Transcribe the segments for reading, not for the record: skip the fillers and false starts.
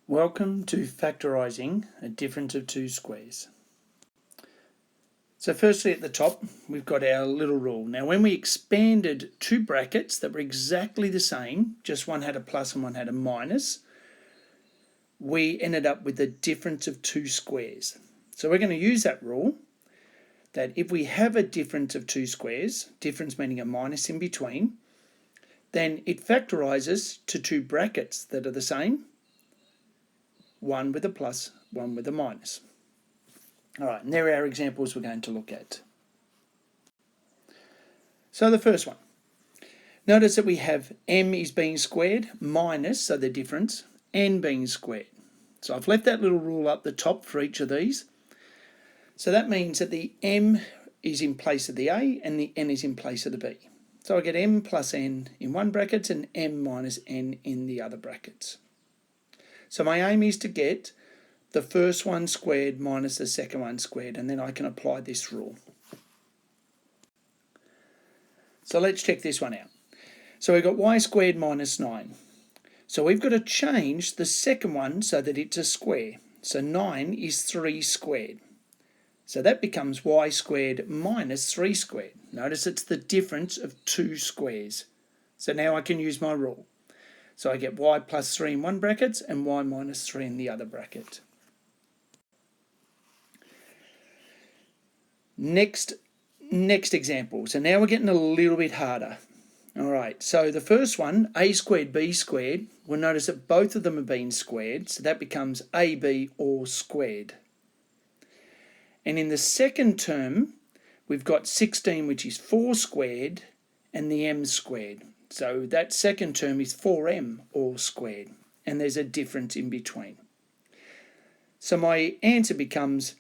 Welcome to Factorising a difference of two squares. So firstly at the top we've got our little rule. Now when we expanded two brackets that were exactly the same, just one had a plus and one had a minus, we ended up with a difference of two squares. So we're going to use that rule that if we have a difference of two squares, difference meaning a minus in between, then it factorises to two brackets that are the same, one with a plus, one with a minus. All right, and there are our examples we're going to look at. So the first one. Notice that we have m is being squared minus, so the difference, n being squared. So I've left that little rule up the top for each of these. So that means that the m is in place of the a and the n is in place of the b. So I get m plus n in one bracket and m minus n in the other brackets. So my aim is to get the first one squared minus the second one squared, and then I can apply this rule. So let's check this one out. So we've got y squared minus 9. So we've got to change the second one so that it's a square. So 9 is 3 squared. So that becomes y squared minus 3 squared. Notice it's the difference of two squares. So now I can use my rule. So I get y plus 3 in one bracket and y minus 3 in the other bracket. Next example. So now we're getting a little bit harder. All right, so the first one, a squared b squared, we'll notice that both of them have been squared, so that becomes ab all squared. And in the second term, we've got 16, which is 4 squared, and the m squared. So that second term is 4m all squared, and there's a difference in between. So my answer becomes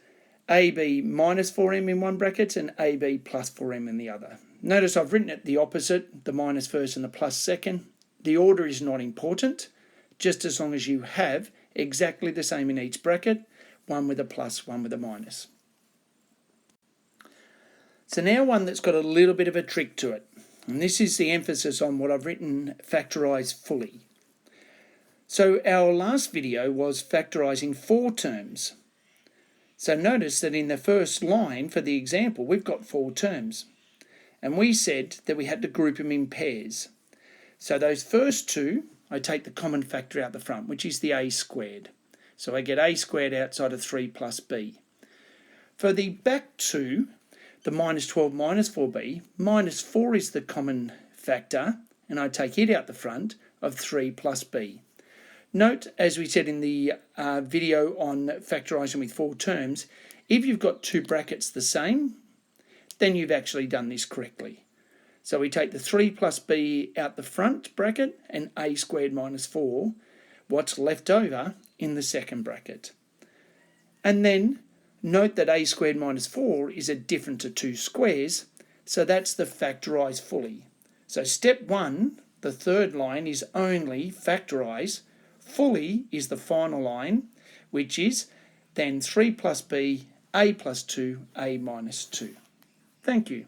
AB minus 4m in one bracket and AB plus 4m in the other. Notice I've written it the opposite, the minus first and the plus second. The order is not important, just as long as you have exactly the same in each bracket, one with a plus, one with a minus. So now one that's got a little bit of a trick to it. And this is the emphasis on what I've written, factorise fully. So our last video was factorising 4 terms. So notice that in the first line for the example, we've got 4 terms. And we said that we had to group them in pairs. So those first two, I take the common factor out the front, which is the a squared. So I get a squared outside of 3 plus b. For the back two, the minus 12 minus 4b, minus 4 is the common factor, and I take it out the front of 3 plus b. Note, as we said in the video on factorising with 4 terms, if you've got two brackets the same, then you've actually done this correctly. So we take the 3 plus b out the front bracket and a squared minus 4, what's left over in the second bracket. And then note that a squared minus 4 is a difference of two squares, so that's the factorise fully. So step 1, the third line, is only factorise. Fully is the final line, which is then 3 plus b, a plus 2, a minus 2. Thank you.